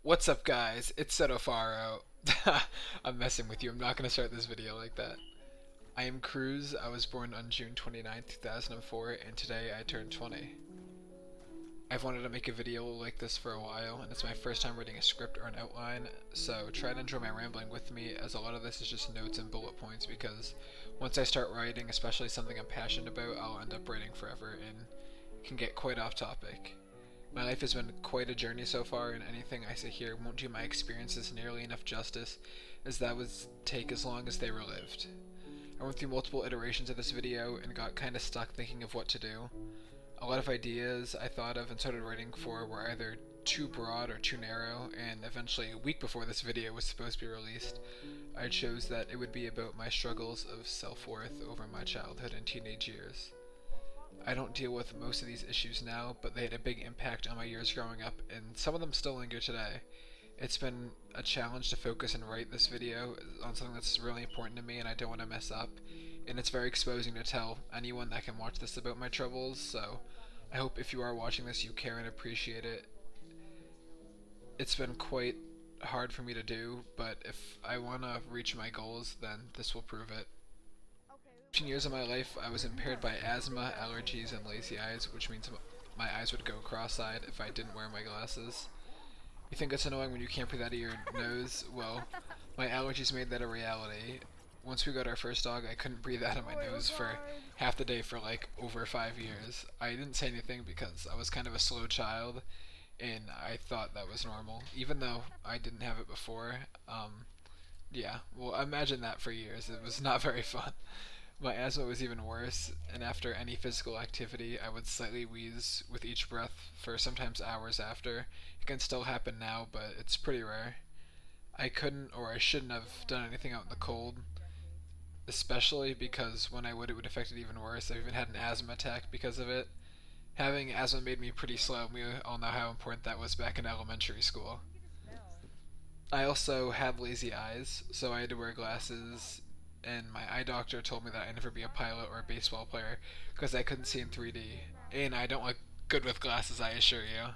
What's up, guys? It's Setofaro. I'm messing with you. I'm not going to start this video like that. I am Cruz. I was born on June 29th, 2004, and today I turned 20. I've wanted to make a video like this for a while, and it's my first time reading a script or an outline, so try to enjoy my rambling with me, as a lot of this is just notes and bullet points, because once I start writing, especially something I'm passionate about, I'll end up writing forever and can get quite off topic. My life has been quite a journey so far, and anything I say here won't do my experiences nearly enough justice, as that would take as long as they were lived. I went through multiple iterations of this video and got kinda stuck thinking of what to do. A lot of ideas I thought of and started writing for were either too broad or too narrow, and eventually, a week before this video was supposed to be released, I chose that it would be about my struggles of self-worth over my childhood and teenage years. I don't deal with most of these issues now, but they had a big impact on my years growing up, and some of them still linger today. It's been a challenge to focus and write this video on something that's really important to me and I don't want to mess up, and it's very exposing to tell anyone that can watch this about my troubles, so I hope if you are watching this you care and appreciate it. It's been quite hard for me to do, but if I want to reach my goals, then this will prove it. 15 years of my life, I was impaired by asthma, allergies, and lazy eyes, which means my eyes would go cross-eyed if I didn't wear my glasses. You think it's annoying when you can't breathe out of your nose? Well, my allergies made that a reality. Once we got our first dog, I couldn't breathe out of my nose for half the day for like over 5 years. I didn't say anything because I was kind of a slow child, and I thought that was normal, even though I didn't have it before. Yeah, well, imagine that for years. It was not very fun. My asthma was even worse, and after any physical activity, I would slightly wheeze with each breath for sometimes hours after. It can still happen now, but it's pretty rare. I couldn't or I shouldn't have done anything out in the cold, especially because when I would, it would affect it even worse. I've even had an asthma attack because of it. Having asthma made me pretty slow, and we all know how important that was back in elementary school. I also have lazy eyes, so I had to wear glasses, and my eye doctor told me that I'd never be a pilot or a baseball player because I couldn't see in 3D. And I don't look good with glasses, I assure you.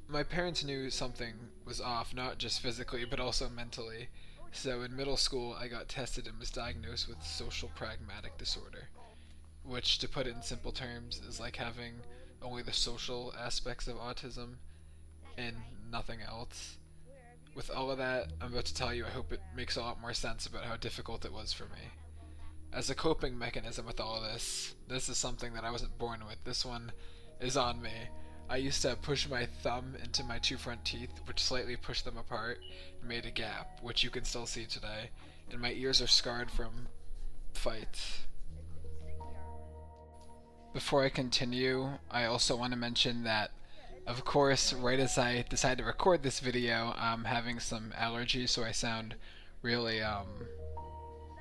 My parents knew something was off, not just physically, but also mentally. So in middle school, I got tested and was diagnosed with social pragmatic disorder, which, to put it in simple terms, is like having only the social aspects of autism and nothing else. With all of that I'm about to tell you, I hope it makes a lot more sense about how difficult it was for me. As a coping mechanism with all of this is something that I wasn't born with. This one is on me. I used to push my thumb into my two front teeth, which slightly pushed them apart and made a gap, which you can still see today, and my ears are scarred from fights. Before I continue, I also want to mention that, of course, right as I decided to record this video, I'm having some allergies, so I sound really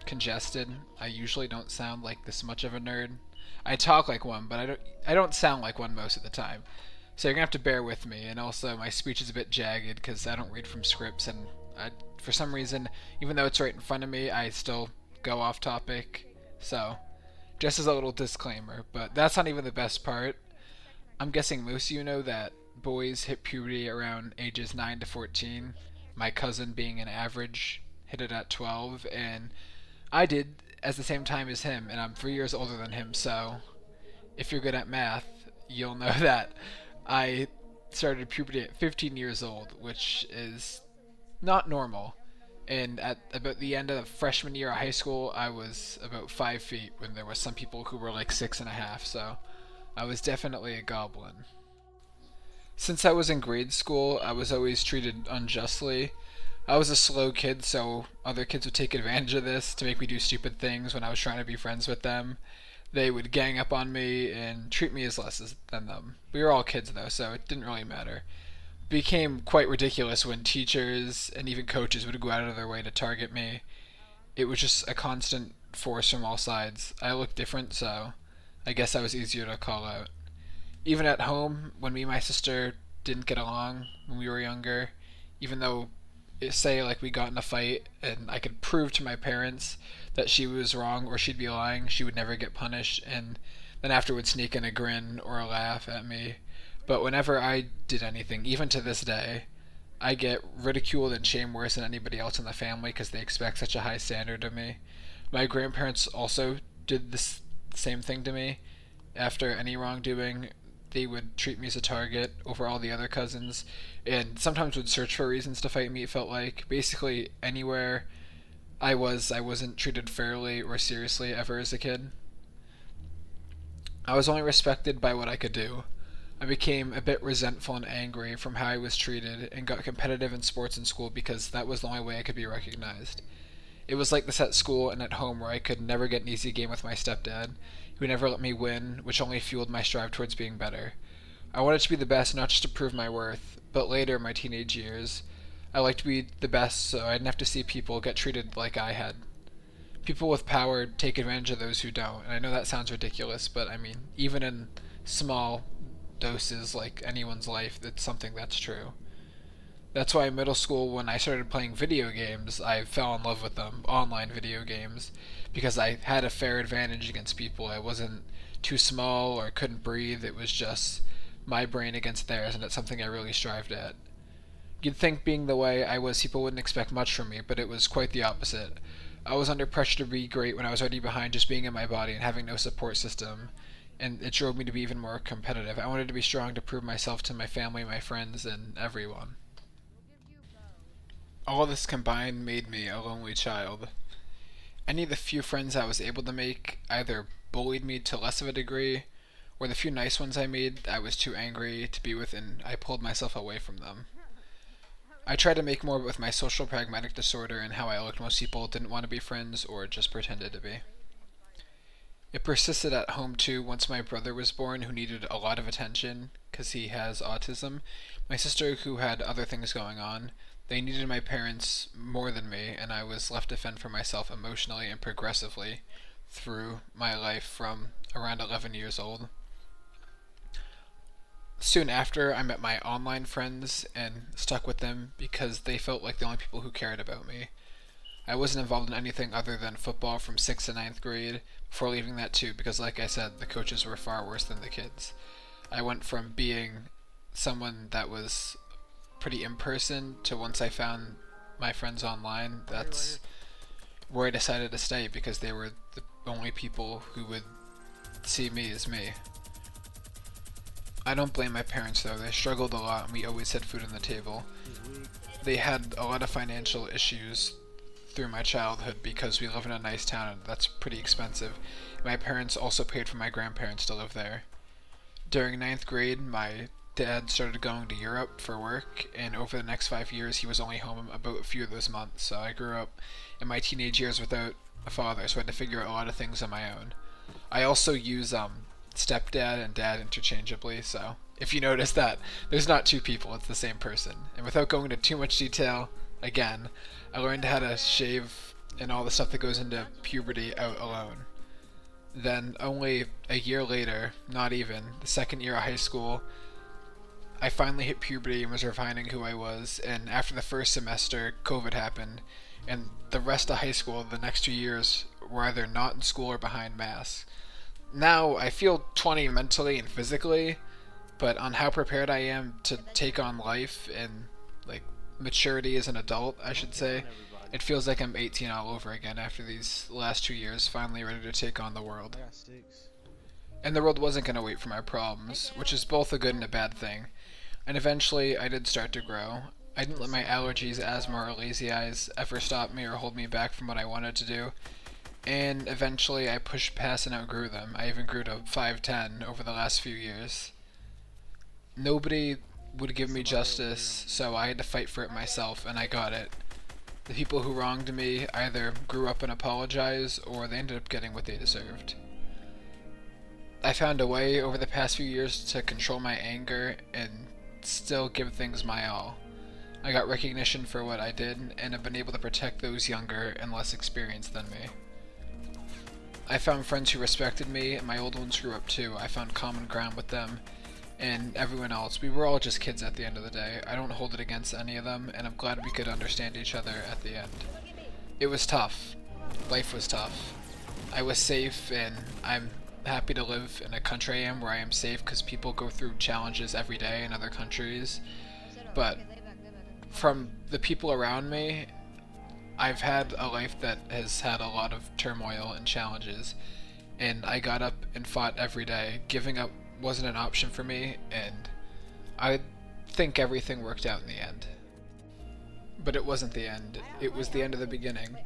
congested. I usually don't sound like this much of a nerd. I talk like one, but I don't sound like one most of the time. So you're gonna have to bear with me, and also my speech is a bit jagged because I don't read from scripts, and for some reason, even though it's right in front of me, I still go off topic. So, just as a little disclaimer, but that's not even the best part. I'm guessing most of you know that boys hit puberty around ages 9 to 14. My cousin, being an average, hit it at 12, and I did at the same time as him, and I'm 3 years older than him, so if you're good at math, you'll know that I started puberty at 15 years old, which is not normal. And at about the end of the freshman year of high school, I was about 5 feet when there was some people who were like 6.5, so I was definitely a goblin. Since I was in grade school, I was always treated unjustly. I was a slow kid, so other kids would take advantage of this to make me do stupid things when I was trying to be friends with them. They would gang up on me and treat me as less than them. We were all kids though, so it didn't really matter. It became quite ridiculous when teachers and even coaches would go out of their way to target me. It was just a constant force from all sides. I looked different, so I guess I was easier to call out. Even at home, when me and my sister didn't get along when we were younger, even though, say, like we got in a fight and I could prove to my parents that she was wrong or she'd be lying, she would never get punished, and then afterwards sneak in a grin or a laugh at me. But whenever I did anything, even to this day, I get ridiculed and shamed worse than anybody else in the family because they expect such a high standard of me. My grandparents also did this same thing to me. After any wrongdoing, they would treat me as a target over all the other cousins, and sometimes would search for reasons to fight me, it felt like. Basically, anywhere I wasn't treated fairly or seriously ever as a kid. I was only respected by what I could do. I became a bit resentful and angry from how I was treated and got competitive in sports in school because that was the only way I could be recognized. It was like this at school and at home where I could never get an easy game with my stepdad, who never let me win, which only fueled my strive towards being better. I wanted to be the best, not just to prove my worth, but later in my teenage years, I liked to be the best so I didn't have to see people get treated like I had. People with power take advantage of those who don't, and I know that sounds ridiculous, but I mean, even in small doses like anyone's life, it's something that's true. That's why in middle school, when I started playing video games, I fell in love with them, online video games, because I had a fair advantage against people. I wasn't too small or couldn't breathe, it was just my brain against theirs, and it's something I really strived at. You'd think being the way I was, people wouldn't expect much from me, but it was quite the opposite. I was under pressure to be great when I was already behind just being in my body and having no support system, and it drove me to be even more competitive. I wanted to be strong to prove myself to my family, my friends, and everyone. All of this combined made me a lonely child. Any of the few friends I was able to make either bullied me to less of a degree, or the few nice ones I made I was too angry to be with and I pulled myself away from them. I tried to make more with my social pragmatic disorder and how I looked. Most people didn't want to be friends or just pretended to be. It persisted at home too once my brother was born, who needed a lot of attention because he has autism. My sister, who had other things going on, they needed my parents more than me, and I was left to fend for myself emotionally and progressively through my life from around 11 years old. Soon after, I met my online friends and stuck with them because they felt like the only people who cared about me. I wasn't involved in anything other than football from 6th to 9th grade before leaving that too, because like I said, the coaches were far worse than the kids. I went from being someone that was pretty in-person to once I found my friends online, that's where I decided to stay because they were the only people who would see me as me. I don't blame my parents though, they struggled a lot and we always had food on the table. They had a lot of financial issues through my childhood because we live in a nice town and that's pretty expensive. My parents also paid for my grandparents to live there. During 9th grade, my dad started going to Europe for work, and over the next 5 years he was only home about a few of those months, so I grew up in my teenage years without a father, so I had to figure out a lot of things on my own. I also use stepdad and dad interchangeably, so if you notice that, there's not two people, it's the same person. And without going into too much detail, again, I learned how to shave and all the stuff that goes into puberty out alone. Then, only a year later, not even, the second year of high school, I finally hit puberty and was refining who I was, and after the first semester, COVID happened, and the rest of high school, the next 2 years, were either not in school or behind masks. Now, I feel 20 mentally and physically, but on how prepared I am to take on life and, like, maturity as an adult, I should say, it feels like I'm 18 all over again after these last 2 years, finally ready to take on the world. And the world wasn't going to wait for my problems, which is both a good and a bad thing. And eventually, I did start to grow. I didn't let my allergies, asthma, or lazy eyes ever stop me or hold me back from what I wanted to do. And eventually, I pushed past and outgrew them. I even grew to 5'10" over the last few years. Nobody would give me justice, so I had to fight for it myself, and I got it. The people who wronged me either grew up and apologized, or they ended up getting what they deserved. I found a way over the past few years to control my anger and still give things my all. I got recognition for what I did, and have been able to protect those younger and less experienced than me. I found friends who respected me, and my old ones grew up too. I found common ground with them and everyone else. We were all just kids at the end of the day. I don't hold it against any of them, and I'm glad we could understand each other at the end. It was tough. Life was tough. I was safe, and I'm happy to live in a country I am where I am safe because people go through challenges every day in other countries. But from the people around me, I've had a life that has had a lot of turmoil and challenges, and I got up and fought every day. Giving up wasn't an option for me, and I think everything worked out in the end. But it wasn't the end. It was the end of the beginning.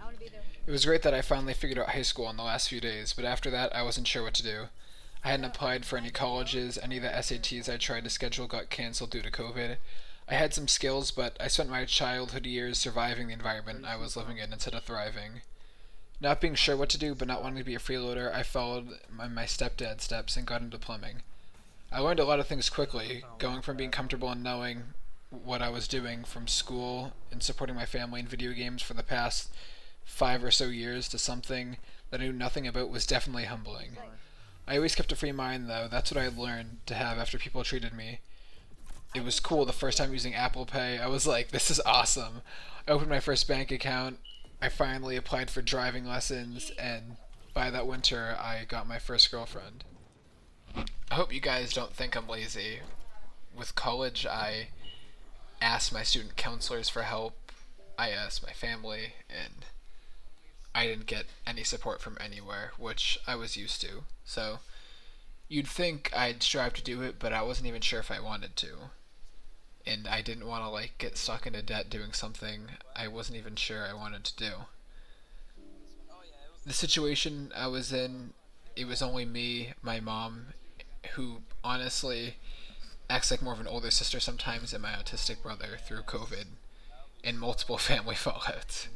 It was great that I finally figured out high school in the last few days, but after that I wasn't sure what to do. I hadn't applied for any colleges, any of the SATs I tried to schedule got cancelled due to COVID. I had some skills, but I spent my childhood years surviving the environment I was living in instead of thriving. Not being sure what to do, but not wanting to be a freeloader, I followed my stepdad's steps and got into plumbing. I learned a lot of things quickly, going from being comfortable and knowing what I was doing from school and supporting my family in video games for the past 5 or so years to something that I knew nothing about was definitely humbling. I always kept a free mind though. That's what I learned to have after people treated me. It was cool the first time using Apple Pay. I was like, this is awesome. I opened my first bank account. I finally applied for driving lessons, and by that winter I got my first girlfriend. I hope you guys don't think I'm lazy. With college, I asked my student counselors for help. I asked my family, and I didn't get any support from anywhere, which I was used to. So you'd think I'd strive to do it, but I wasn't even sure if I wanted to. And I didn't want to like get stuck into debt doing something I wasn't even sure I wanted to do. The situation I was in, it was only me, my mom, who honestly acts like more of an older sister sometimes, and my autistic brother through COVID and multiple family fallouts.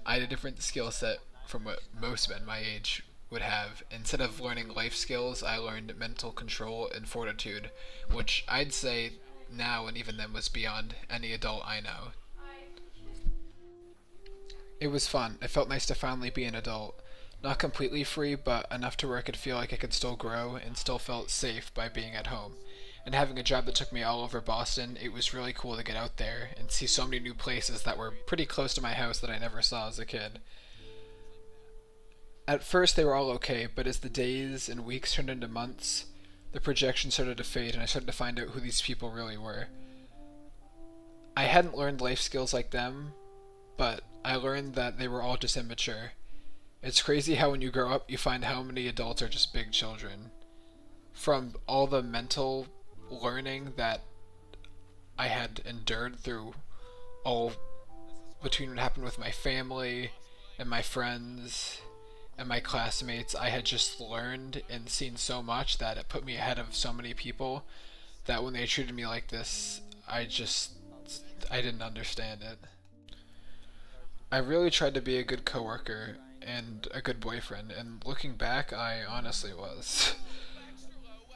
I had a different skill set from what most men my age would have. Instead of learning life skills, I learned mental control and fortitude, which I'd say now and even then was beyond any adult I know. It was fun. It felt nice to finally be an adult. Not completely free, but enough to where I could feel like I could still grow and still felt safe by being at home. And having a job that took me all over Boston, it was really cool to get out there and see so many new places that were pretty close to my house that I never saw as a kid. At first they were all okay, but as the days and weeks turned into months, the projection started to fade and I started to find out who these people really were. I hadn't learned life skills like them, but I learned that they were all just immature. It's crazy how when you grow up you find how many adults are just big children. From all the mental learning that I had endured through all between what happened with my family and my friends and my classmates, I had just learned and seen so much that it put me ahead of so many people that when they treated me like this, I didn't understand it. I really tried to be a good coworker and a good boyfriend, and looking back, I honestly was.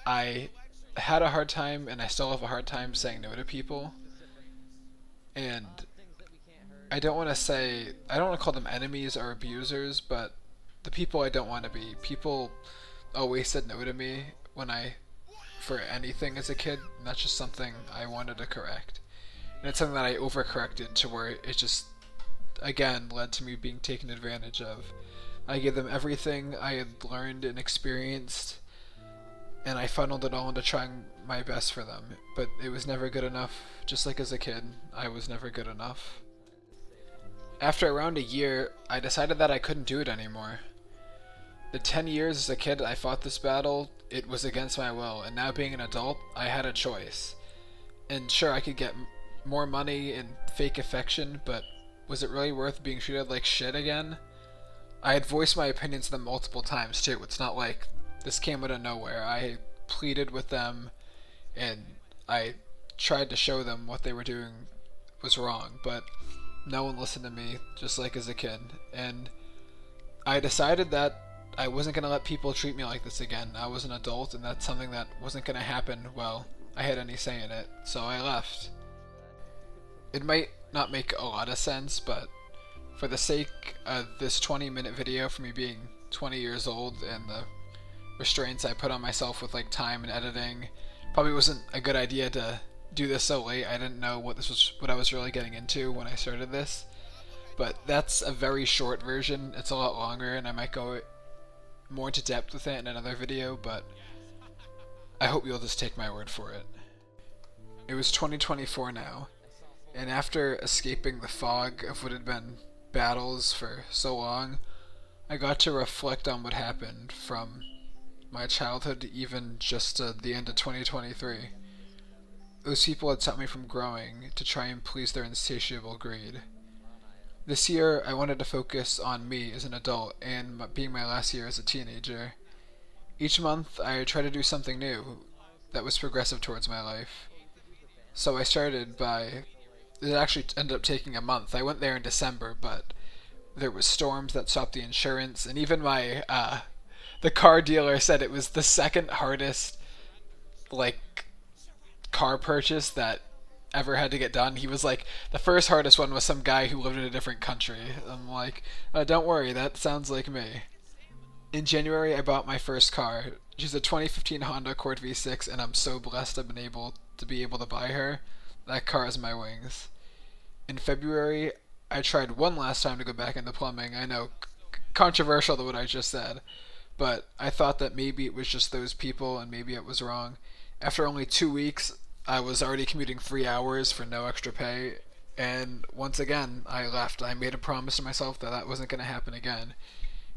I had a hard time, and I still have a hard time saying no to people, and I don't want to call them enemies or abusers, but the people I don't want to be. People always said no to me for anything as a kid, and that's just something I wanted to correct. And it's something that I overcorrected to where it just, again, led to me being taken advantage of. I gave them everything I had learned and experienced, and I funneled it all into trying my best for them, but it was never good enough. Just like as a kid, I was never good enough. After around a year, I decided that I couldn't do it anymore. The 10 years as a kid I fought this battle, it was against my will, and now being an adult, I had a choice. And sure, I could get more money and fake affection, but was it really worth being treated like shit again? I had voiced my opinions to them multiple times too. It's not like this came out of nowhere. I pleaded with them, and I tried to show them what they were doing was wrong, but no one listened to me, just like as a kid. And I decided that I wasn't going to let people treat me like this again. I was an adult, and that's something that wasn't going to happen while I had any say in it, so I left. It might not make a lot of sense, but for the sake of this 20-minute video for me being 20 years old and the restraints I put on myself with like time and editing, probably wasn't a good idea to do this so late. I didn't know what I was really getting into when I started this, but that's a very short version. It's a lot longer, and I might go more into depth with it in another video, but I hope you'll just take my word for it. It was 2024 now, And after escaping the fog of what had been battles for so long, I got to reflect on what happened from my childhood even just to the end of 2023. Those people had stopped me from growing to try and please their insatiable greed. This year, I wanted to focus on me as an adult and being my last year as a teenager. Each month, I tried to do something new that was progressive towards my life. So I started by... It actually ended up taking a month. I went there in December, but there was storms that stopped the insurance, and even my the car dealer said it was the second hardest car purchase that ever had to get done. He was like, the first hardest one was some guy who lived in a different country. I'm like, don't worry, that sounds like me. In January, I bought my first car. She's a 2015 Honda Accord V6, and I'm so blessed I've been able to buy her. That car is my wings. In February, I tried one last time to go back into plumbing. I know, controversial to what I just said, but I thought that maybe it was just those people and maybe it was wrong. After only 2 weeks, I was already commuting 3 hours for no extra pay, and once again, I left. I made a promise to myself that that wasn't going to happen again,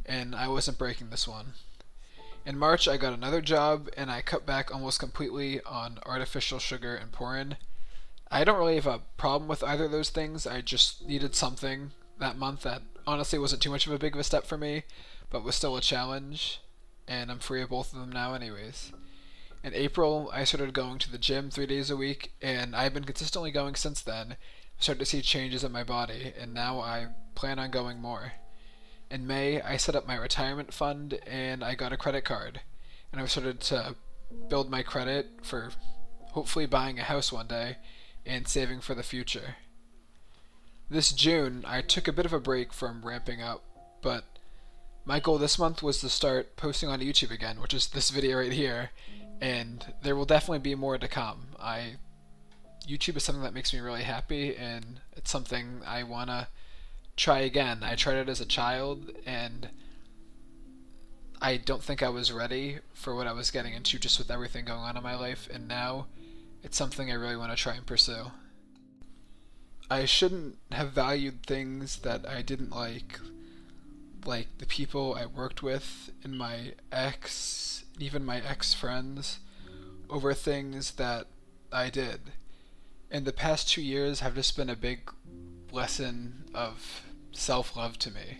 and I wasn't breaking this one. In March, I got another job, and I cut back almost completely on artificial sugar and porn. I don't really have a problem with either of those things. I just needed something that month that honestly wasn't too much of a big of a step for me, but was still a challenge, and I'm free of both of them now anyways. In April, I started going to the gym 3 days a week, and I've been consistently going since then. I started to see changes in my body, and now I plan on going more. In May, I set up my retirement fund, and I got a credit card, and I've started to build my credit for hopefully buying a house one day and saving for the future. This June, I took a bit of a break from ramping up, but my goal this month was to start posting on YouTube again, which is this video right here, and there will definitely be more to come. YouTube is something that makes me really happy, and it's something I want to try again. I tried it as a child, and I don't think I was ready for what I was getting into just with everything going on in my life, and now it's something I really want to try and pursue. I shouldn't have valued things that I didn't like the people I worked with and my ex, even my ex-friends, over things that I did. And the past 2 years have just been a big lesson of self-love to me.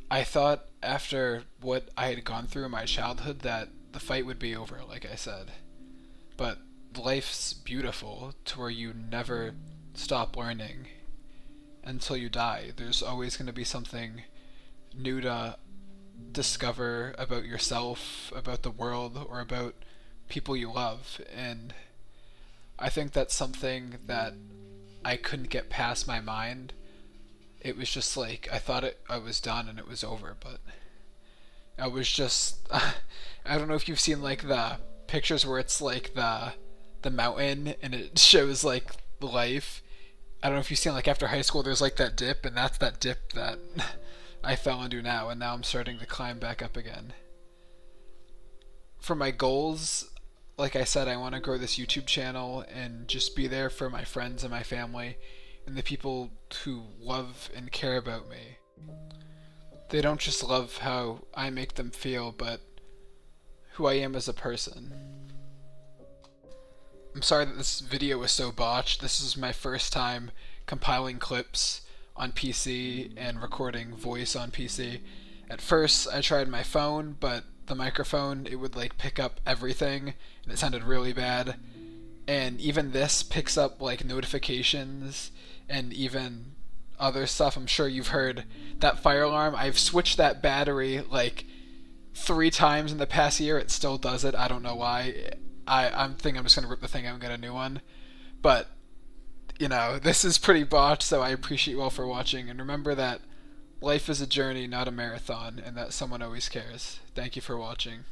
I thought after what I had gone through in my childhood that the fight would be over, like I said. But life's beautiful to where you never stop learning until you die. There's always going to be something new to discover about yourself, about the world, or about people you love. And I think that's something that I couldn't get past my mind. It was just like, I thought I was done and it was over, but I was just, I don't know if you've seen like the pictures where it's like the mountain and it shows like life. I don't know if you've seen like after high school there's like that dip, and that's that dip that I fell into now, and now I'm starting to climb back up again. For my goals, like I said, I want to grow this YouTube channel and just be there for my friends and my family and the people who love and care about me. They don't just love how I make them feel, but who I am as a person. I'm sorry that this video was so botched. This is my first time compiling clips on PC and recording voice on PC. At first, I tried my phone, but the microphone, it would like pick up everything, and it sounded really bad. And even this picks up like notifications and even other stuff. I'm sure you've heard that fire alarm. I've switched that battery like 3 times in the past year. It still does it. I don't know why. I'm thinking I'm just going to rip the thing out and get a new one. But, you know, this is pretty botched, so I appreciate you all for watching. And remember that life is a journey, not a marathon, and that someone always cares. Thank you for watching.